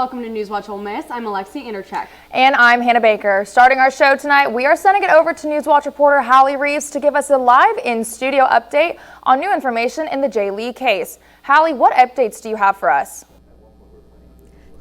Welcome to NewsWatch Ole Miss. I'm Alexia Andrachik. And I'm Hannah Baker. Starting our show tonight, we are sending it over to NewsWatch reporter Hallie Reeves to give us a live in-studio update on new information in the Jay Lee case. Hallie, what updates do you have for us?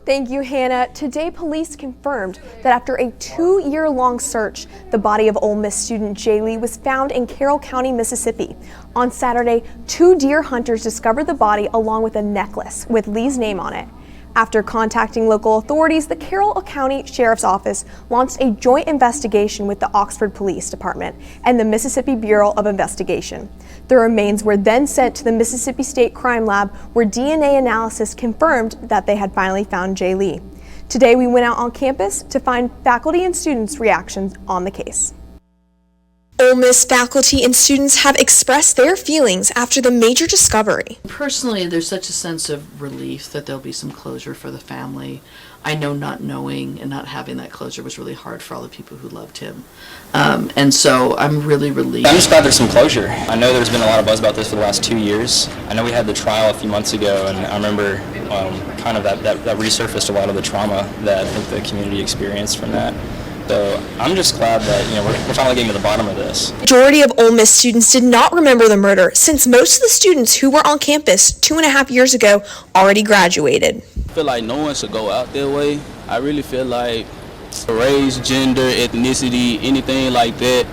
Thank you, Hannah. Today, police confirmed that after a 2-year-long search, the body of Ole Miss student Jay Lee was found in Carroll County, Mississippi. On Saturday, 2 deer hunters discovered the body along with a necklace with Lee's name on it. After contacting local authorities, the Carroll County Sheriff's Office launched a joint investigation with the Oxford Police Department and the Mississippi Bureau of Investigation. The remains were then sent to the Mississippi State Crime Lab, where DNA analysis confirmed that they had finally found Jay Lee. Today, we went out on campus to find faculty and students' reactions on the case. Ole Miss faculty and students have expressed their feelings after the major discovery. Personally, there's such a sense of relief that there'll be some closure for the family. I know not knowing and not having that closure was really hard for all the people who loved him. And so I'm really relieved. I'm just glad there's some closure. I know there's been a lot of buzz about this for the last 2 years. I know we had the trial a few months ago, and I remember kind of that resurfaced a lot of the trauma that I think the community experienced from that. So I'm just glad that we're finally getting to the bottom of this. The majority of Ole Miss students did not remember the murder, since most of the students who were on campus 2.5 years ago already graduated. I feel like no one should go out that way. I really feel like race, gender, ethnicity, anything like that,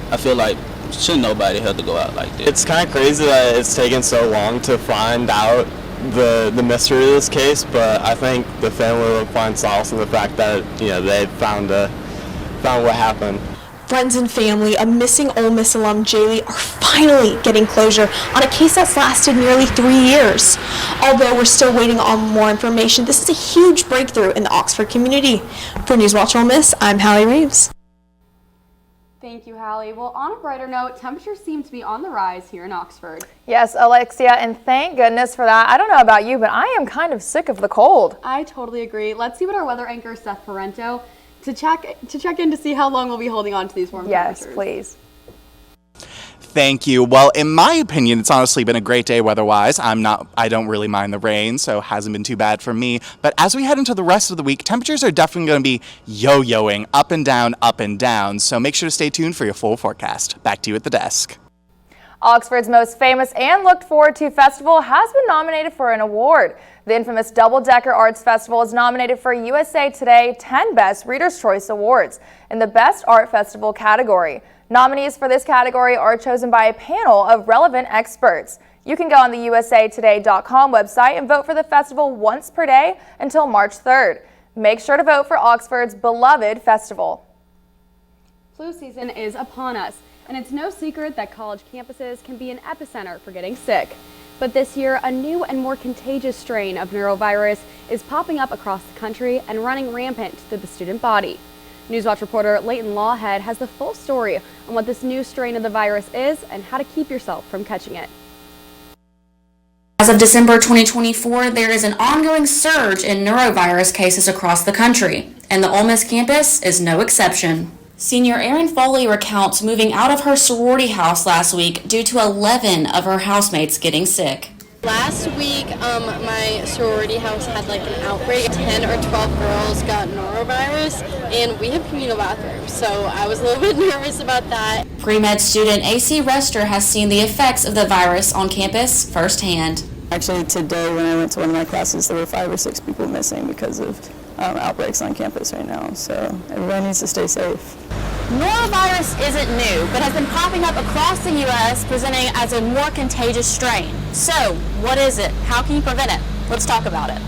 I feel like shouldn't nobody have to go out like that. It's kind of crazy that it's taken so long to find out the mystery of this case, but I think the family will find solace in the fact that they found what happened. Friends and family of missing Ole Miss alum Jay Lee are finally getting closure on a case that's lasted nearly 3 years. Although we're still waiting on more information, this is a huge breakthrough in the Oxford community. For NewsWatch Ole Miss, I'm Hallie Reeves. Thank you, Hallie. Well, on a brighter note, temperatures seem to be on the rise here in Oxford. Yes, Alexia, and thank goodness for that. I don't know about you, but I am kind of sick of the cold. I totally agree. Let's see what our weather anchor, Seth Parenteau, to check in to see how long we'll be holding on to these warm temperatures. Yes, please. Thank you. Well, in my opinion, it's honestly been a great day weather-wise. I don't really mind the rain, so it hasn't been too bad for me. But as we head into the rest of the week, temperatures are definitely going to be yo-yoing up and down, up and down. So make sure to stay tuned for your full forecast. Back to you at the desk. Oxford's most famous and looked forward to festival has been nominated for an award. The infamous Double Decker Arts Festival is nominated for USA Today 10 Best Reader's Choice Awards in the Best Art Festival category. Nominees for this category are chosen by a panel of relevant experts. You can go on the usatoday.com website and vote for the festival once per day until March 3rd. Make sure to vote for Oxford's beloved festival. Flu season is upon us, and it's no secret that college campuses can be an epicenter for getting sick. But this year, a new and more contagious strain of neurovirus is popping up across the country and running rampant through the student body. NewsWatch reporter Leighton Lawhead has the full story on what this new strain of the virus is and how to keep yourself from catching it. As of December 2024, there is an ongoing surge in neurovirus cases across the country, and the Ole Miss campus is no exception. Senior Erin Foley recounts moving out of her sorority house last week due to 11 of her housemates getting sick. Last week, my sorority house had like an outbreak. 10 or 12 girls got norovirus, and we have communal bathrooms, so I was a little bit nervous about that. Pre-med student AC Rester has seen the effects of the virus on campus firsthand. Actually, today when I went to one of my classes, there were 5 or 6 people missing because of outbreaks on campus right now, so everybody needs to stay safe. Norovirus isn't new, but has been popping up across the U.S., presenting as a more contagious strain. So, what is it? How can you prevent it? Let's talk about it.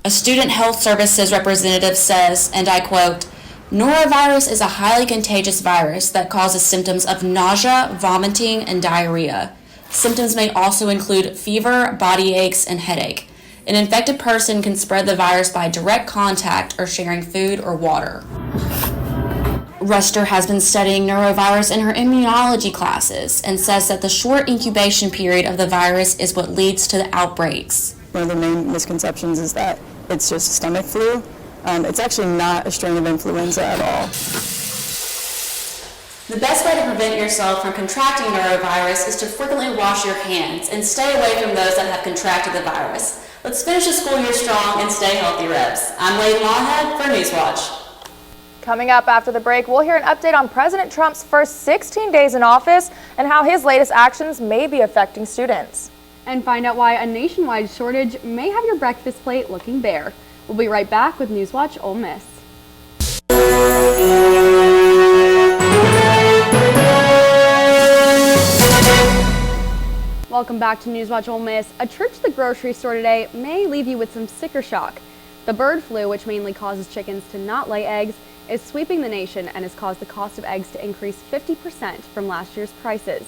A student health services representative says, and I quote, "Norovirus is a highly contagious virus that causes symptoms of nausea, vomiting, and diarrhea. Symptoms may also include fever, body aches, and headache. An infected person can spread the virus by direct contact or sharing food or water." Rester has been studying neurovirus in her immunology classes and says that the short incubation period of the virus is what leads to the outbreaks. One of the main misconceptions is that it's just stomach flu. It's actually not a strain of influenza at all. The best way to prevent yourself from contracting norovirus is to frequently wash your hands and stay away from those that have contracted the virus. Let's finish the school year strong and stay healthy, Rebs. I'm Layden Lawhead for NewsWatch. Coming up after the break, we'll hear an update on President Trump's first 16 days in office and how his latest actions may be affecting students. And find out why a nationwide shortage may have your breakfast plate looking bare. We'll be right back with NewsWatch Ole Miss. Welcome back to NewsWatch Ole Miss. A trip to the grocery store today may leave you with some sticker shock. The bird flu, which mainly causes chickens to not lay eggs, is sweeping the nation and has caused the cost of eggs to increase 50% from last year's prices.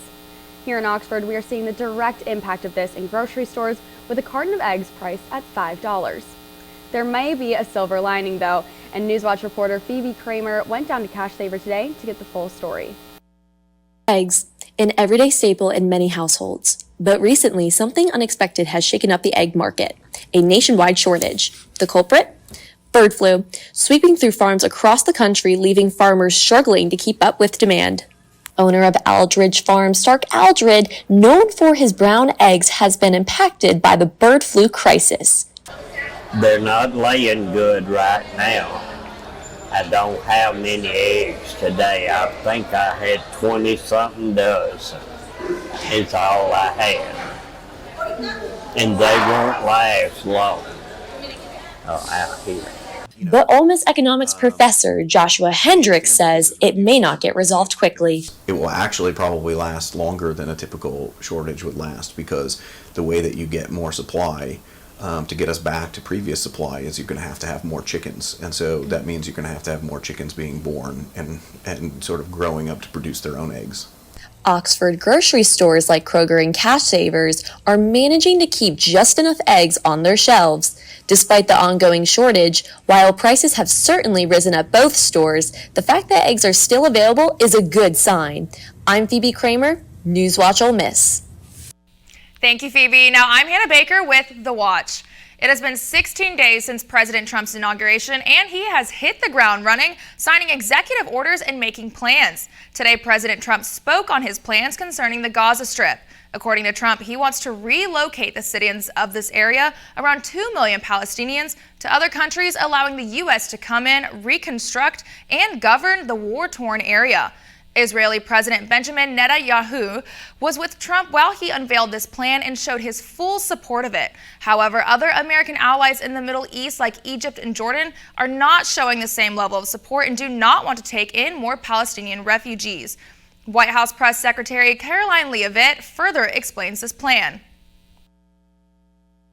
Here in Oxford, we are seeing the direct impact of this in grocery stores with a carton of eggs priced at $5. There may be a silver lining though, and NewsWatch reporter Phoebe Kramer went down to Cash Saver today to get the full story. Eggs, an everyday staple in many households. But recently, something unexpected has shaken up the egg market, a nationwide shortage. The culprit? Bird flu, sweeping through farms across the country, leaving farmers struggling to keep up with demand. Owner of Aldridge Farm, Stark Aldred, known for his brown eggs, has been impacted by the bird flu crisis. They're not laying good right now. I don't have many eggs today. I think I had 20-something dozen. It's all I had. And they won't last long out here. But Ole Miss economics professor Joshua Hendricks says it may not get resolved quickly. It will actually probably last longer than a typical shortage would last, because the way that you get more supply to get us back to previous supply is you're going to have more chickens. And so that means you're going to have more chickens being born and sort of growing up to produce their own eggs. Oxford grocery stores like Kroger and Cash Savers are managing to keep just enough eggs on their shelves. Despite the ongoing shortage, while prices have certainly risen at both stores, the fact that eggs are still available is a good sign. I'm Phoebe Kramer, NewsWatch Ole Miss. Thank you, Phoebe. Now I'm Hannah Baker with The Watch. It has been 16 days since President Trump's inauguration, and he has hit the ground running, signing executive orders and making plans. Today, President Trump spoke on his plans concerning the Gaza Strip. According to Trump, he wants to relocate the citizens of this area, around 2 million Palestinians, to other countries, allowing the U.S. to come in, reconstruct, and govern the war-torn area. Israeli President Benjamin Netanyahu was with Trump while he unveiled this plan and showed his full support of it. However, other American allies in the Middle East, like Egypt and Jordan, are not showing the same level of support and do not want to take in more Palestinian refugees. White House Press Secretary Caroline Leavitt further explains this plan.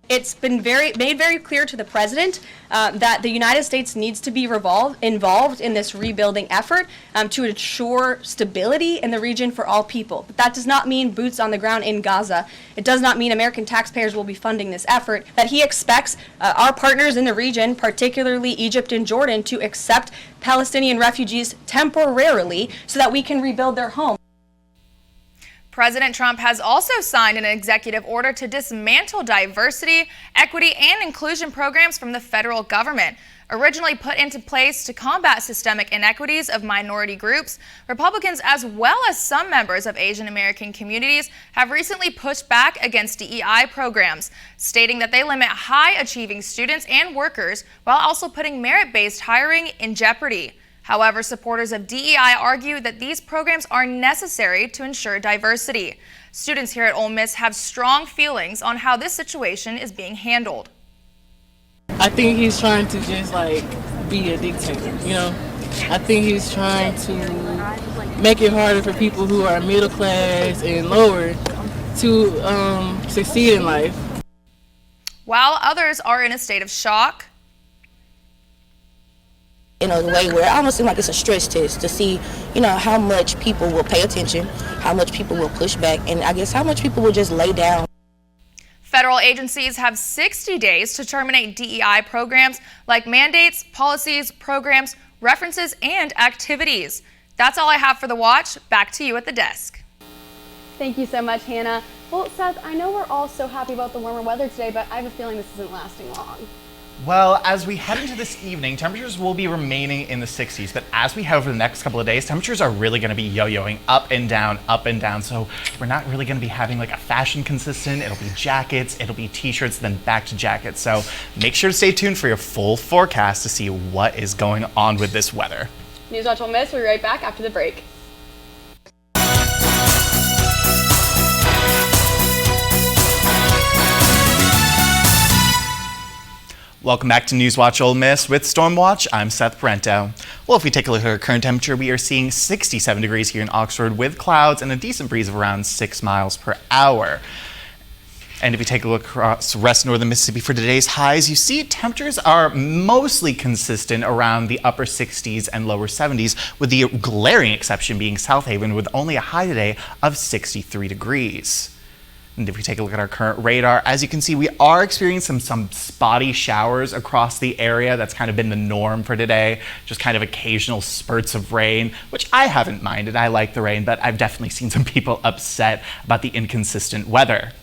It's been made very clear to the president that the United States needs to be involved in this rebuilding effort to ensure stability in the region for all people. But that does not mean boots on the ground in Gaza. It does not mean American taxpayers will be funding this effort. That he expects our partners in the region, particularly Egypt and Jordan, to accept Palestinian refugees temporarily so that we can rebuild their homes. President Trump has also signed an executive order to dismantle diversity, equity, and inclusion programs from the federal government. Originally put into place to combat systemic inequities of minority groups, Republicans, as well as some members of Asian American communities, have recently pushed back against DEI programs, stating that they limit high-achieving students and workers while also putting merit-based hiring in jeopardy. However, supporters of DEI argue that these programs are necessary to ensure diversity. Students here at Ole Miss have strong feelings on how this situation is being handled. I think he's trying to just be a dictator, I think he's trying to make it harder for people who are middle class and lower to succeed in life. While others are in a state of shock, in a way where it almost seems like it's a stress test to see, how much people will pay attention, how much people will push back, and I guess how much people will just lay down. Federal agencies have 60 days to terminate DEI programs like mandates, policies, programs, references, and activities. That's all I have for The Watch. Back to you at the desk. Thank you so much, Hannah. Well, Seth, I know we're all so happy about the warmer weather today, but I have a feeling this isn't lasting long. Well, as we head into this evening, temperatures will be remaining in the 60s, but as we head over the next couple of days, temperatures are really going to be yo-yoing up and down, so we're not really going to be having like a fashion consistent. It'll be jackets, it'll be t-shirts, then back to jackets, so make sure to stay tuned for your full forecast to see what is going on with this weather. NewsWatch Ole Miss will be right back after the break. Welcome back to NewsWatch Ole Miss with Stormwatch. I'm Seth Parenteau. Well, if we take a look at our current temperature, we are seeing 67 degrees here in Oxford with clouds and a decent breeze of around 6 miles per hour. And if you take a look across the rest of northern Mississippi for today's highs, you see temperatures are mostly consistent around the upper 60s and lower 70s, with the glaring exception being South Haven with only a high today of 63 degrees. And if we take a look at our current radar, as you can see, we are experiencing some spotty showers across the area. That's kind of been the norm for today, just kind of occasional spurts of rain, which I haven't minded. I like the rain, but I've definitely seen some people upset about the inconsistent weather.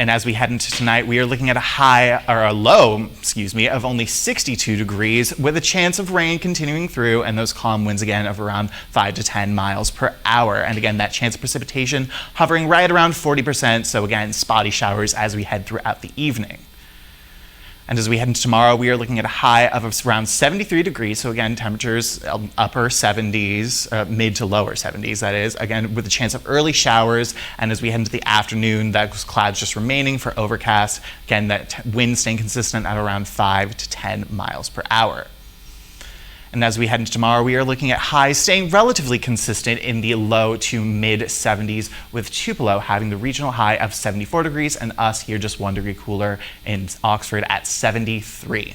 And as we head into tonight, we are looking at a low of only 62 degrees with a chance of rain continuing through and those calm winds again of around 5 to 10 miles per hour. And again, that chance of precipitation hovering right around 40%. So again, spotty showers as we head throughout the evening. And as we head into tomorrow, we are looking at a high of around 73 degrees. So again, temperatures upper 70s, mid to lower 70s, that is. Again, with a chance of early showers. And as we head into the afternoon, those clouds just remaining for overcast. Again, that wind staying consistent at around 5 to 10 miles per hour. And as we head into tomorrow, we are looking at highs staying relatively consistent in the low to mid 70s, with Tupelo having the regional high of 74 degrees and us here just 1 degree cooler in Oxford at 73.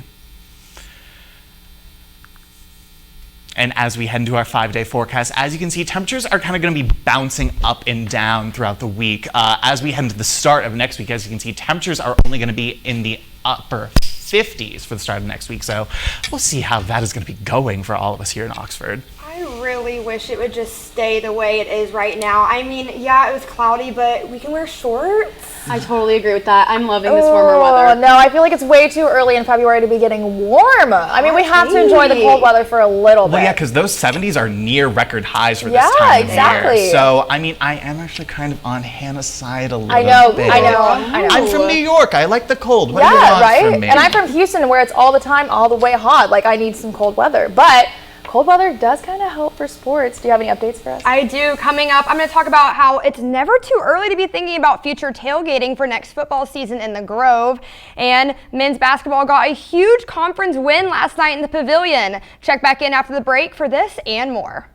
And as we head into our 5-day forecast, as you can see, temperatures are kind of going to be bouncing up and down throughout the week. As we head into the start of next week, as you can see, temperatures are only going to be in the upper 50s for the start of next week. So we'll see how that is going to be going for all of us here in Oxford. I really wish it would just stay the way it is right now. I mean, yeah, it was cloudy, but we can wear shorts. I totally agree with that. I'm loving this warmer weather. No, I feel like it's way too early in February to be getting warm. I mean, we have to enjoy the cold weather for a little bit. Well, yeah, because those 70s are near record highs for this time of year. So, I mean, I am actually kind of on Hannah's side a little bit. I know. I'm from New York. I like the cold. What do you want from me? And I'm from Houston, where it's all the time, all the way hot. Like, I need some cold weather. But cold weather does kind of help for sports. Do you have any updates for us? I do. Coming up, I'm going to talk about how it's never too early to be thinking about future tailgating for next football season in the Grove. And men's basketball got a huge conference win last night in the Pavilion. Check back in after the break for this and more.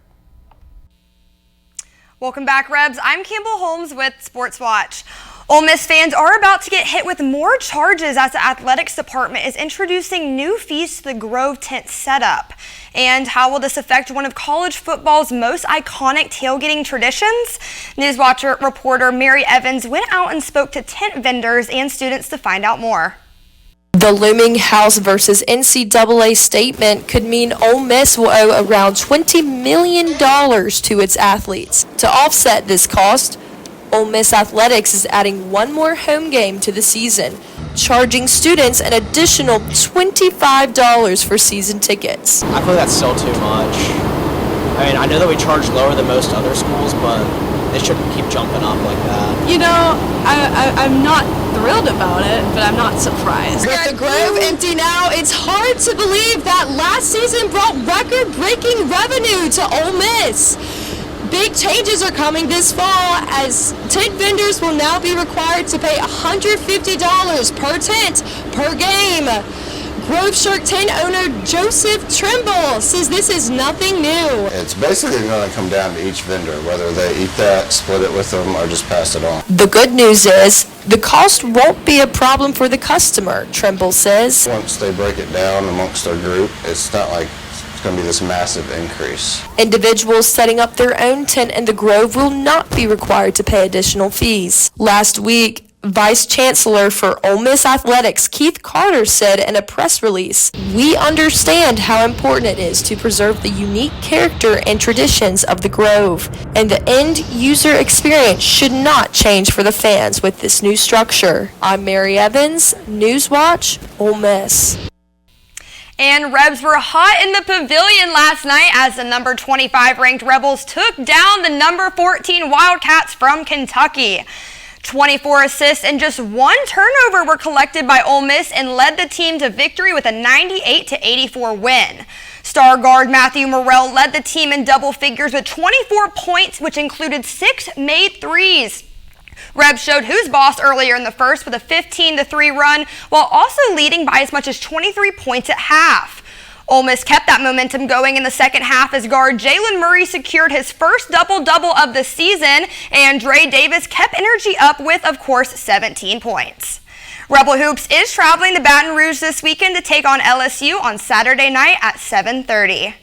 Welcome back, Rebs. I'm Campbell Holmes with Sports Watch. Ole Miss fans are about to get hit with more charges as the athletics department is introducing new fees to the Grove tent setup. And how will this affect one of college football's most iconic tailgating traditions? NewsWatch reporter Mary Evans went out and spoke to tent vendors and students to find out more. The looming House versus NCAA statement could mean Ole Miss will owe around $20 million to its athletes. To offset this cost, Ole Miss Athletics is adding one more home game to the season, charging students an additional $25 for season tickets. I feel that's still too much. I mean, I know that we charge lower than most other schools, but they shouldn't keep jumping up like that. You know, I'm not thrilled about it, but I'm not surprised. With the Grove empty now, it's hard to believe that last season brought record-breaking revenue to Ole Miss. Big changes are coming this fall, as tent vendors will now be required to pay $150 per tent per game. Grove Shark tent owner Joseph Trimble says this is nothing new. It's basically going to come down to each vendor, whether they eat that, split it with them, or just pass it on. The good news is the cost won't be a problem for the customer, Trimble says. Once they break it down amongst their group, it's not like it's going to be this massive increase. Individuals setting up their own tent in the Grove will not be required to pay additional fees. Last week, Vice Chancellor for Ole Miss Athletics, Keith Carter, said in a press release, "We understand how important it is to preserve the unique character and traditions of the Grove, and the end-user experience should not change for the fans with this new structure." I'm Mary Evans, NewsWatch Ole Miss. And Rebs were hot in the pavilion last night as the number 25 ranked Rebels took down the number 14 Wildcats from Kentucky. 24 assists and just 1 turnover were collected by Ole Miss and led the team to victory with a 98-84 win. Star guard Matthew Morrell led the team in double figures with 24 points, which included 6 made threes. Rebs showed who's boss earlier in the first with a 15-3 run, while also leading by as much as 23 points at half. Ole Miss kept that momentum going in the second half as guard Jalen Murray secured his first double-double of the season, and Dre Davis kept energy up with, of course, 17 points. Rebel Hoops is traveling to Baton Rouge this weekend to take on LSU on Saturday night at 7:30.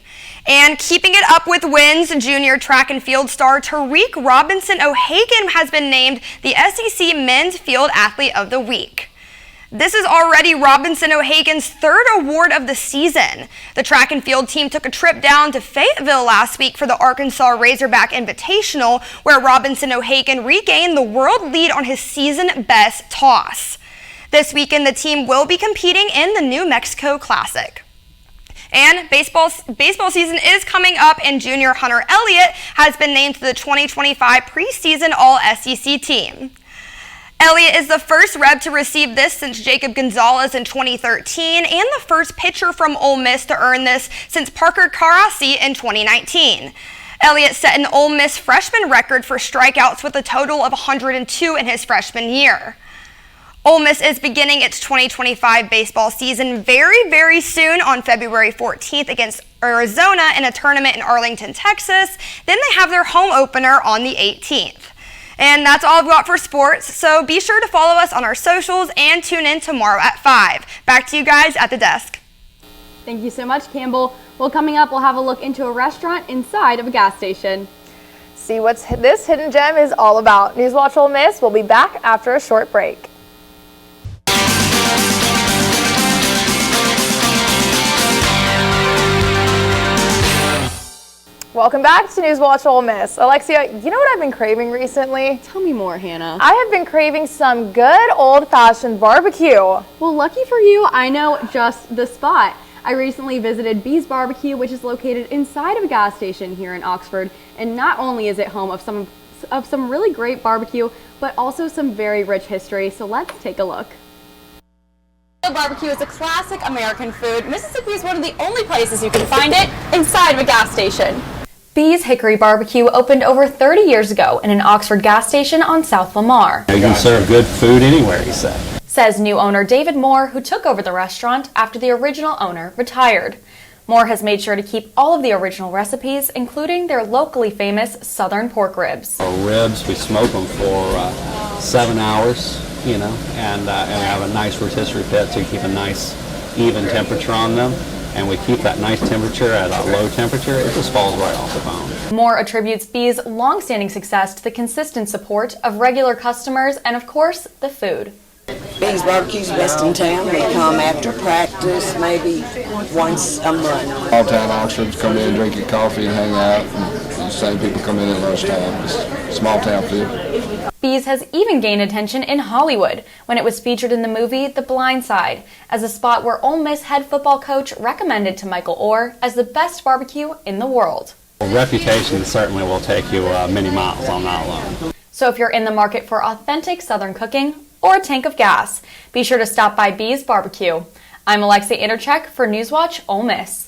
And keeping it up with wins, junior track and field star Tariq Robinson O'Hagan has been named the SEC Men's Field Athlete of the Week. This is already Robinson O'Hagan's 3rd award of the season. The track and field team took a trip down to Fayetteville last week for the Arkansas Razorback Invitational, where Robinson O'Hagan regained the world lead on his season best toss. This weekend, the team will be competing in the New Mexico Classic. And baseball season is coming up, and junior Hunter Elliott has been named to the 2025 preseason All-SEC team. Elliott is the first Reb to receive this since Jacob Gonzalez in 2013, and the first pitcher from Ole Miss to earn this since Parker Karasi in 2019. Elliott set an Ole Miss freshman record for strikeouts with a total of 102 in his freshman year. Ole Miss is beginning its 2025 baseball season very, very soon on February 14th against Arizona in a tournament in Arlington, Texas. Then they have their home opener on the 18th. And that's all I've got for sports, so be sure to follow us on our socials and tune in tomorrow at 5. Back to you guys at the desk. Thank you so much, Campbell. Well, coming up, we'll have a look into a restaurant inside of a gas station. See what this hidden gem is all about. NewsWatch Ole Miss will be back after a short break. Welcome back to NewsWatch Ole Miss. Alexia, you know what I've been craving recently? Tell me more, Hannah. I have been craving some good old-fashioned barbecue. Well, lucky for you, I know just the spot. I recently visited Bee's Barbecue, which is located inside of a gas station here in Oxford, and not only is it home of some really great barbecue, but also some very rich history. So let's take a look. Barbecue is a classic American food. Mississippi is one of the only places you can find it inside of a gas station. Bee's Hickory Barbecue opened over 30 years ago in an Oxford gas station on South Lamar. You can serve good food anywhere, he said. Says new owner David Moore, who took over the restaurant after the original owner retired. Moore has made sure to keep all of the original recipes, including their locally famous Southern pork ribs. Our ribs, we smoke them for 7 hours, and we have a nice rotisserie pit to keep a nice even temperature on them. And we keep that nice temperature at a low temperature. It just falls right off the bone. Moore attributes Bee's long-standing success to the consistent support of regular customers and, of course, the food. Bee's Barbecue's best in town. They come after practice, maybe once a month. All town Oxfords come in, drink your coffee and hang out. And the same people come in at lunchtime. It's small town food. Bee's has even gained attention in Hollywood when it was featured in the movie The Blind Side as a spot where Ole Miss head football coach recommended to Michael Orr as the best barbecue in the world. Well, reputation certainly will take you many miles on that alone. So if you're in the market for authentic Southern cooking or a tank of gas, be sure to stop by Bee's Barbecue. I'm Alexia Andrachik for NewsWatch Ole Miss.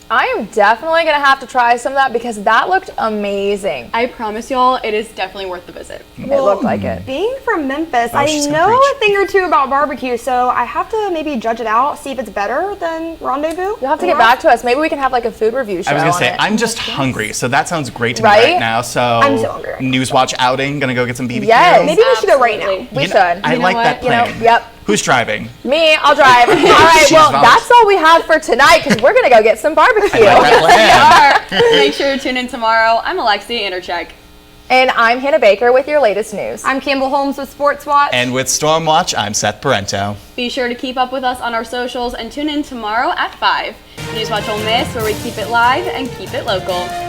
I am definitely going to have to try some of that because that looked amazing. I promise y'all, it is definitely worth the visit. It looked like it. Being from Memphis, I know a thing or two about barbecue, so I have to maybe judge it out, see if it's better than Rendezvous. You'll have to get back to us. Maybe we can have like a food review show. I was going to say, I'm just hungry, so that sounds great to me right now. So I'm so hungry. NewsWatch outing, going to go get some BBQ. Yes. Maybe we should go right now. We should. I like that plan. Yep. Who's driving? Me, I'll drive. All right, well, that's all we have for tonight because we're going to go get some barbecue. Make sure to tune in tomorrow. I'm Alexia Andrachik. And I'm Hannah Baker with your latest news. I'm Campbell Holmes with Sports Watch. And with Storm Watch, I'm Seth Parenteau. Be sure to keep up with us on our socials and tune in tomorrow at 5. NewsWatch Ole Miss, where we keep it live and keep it local.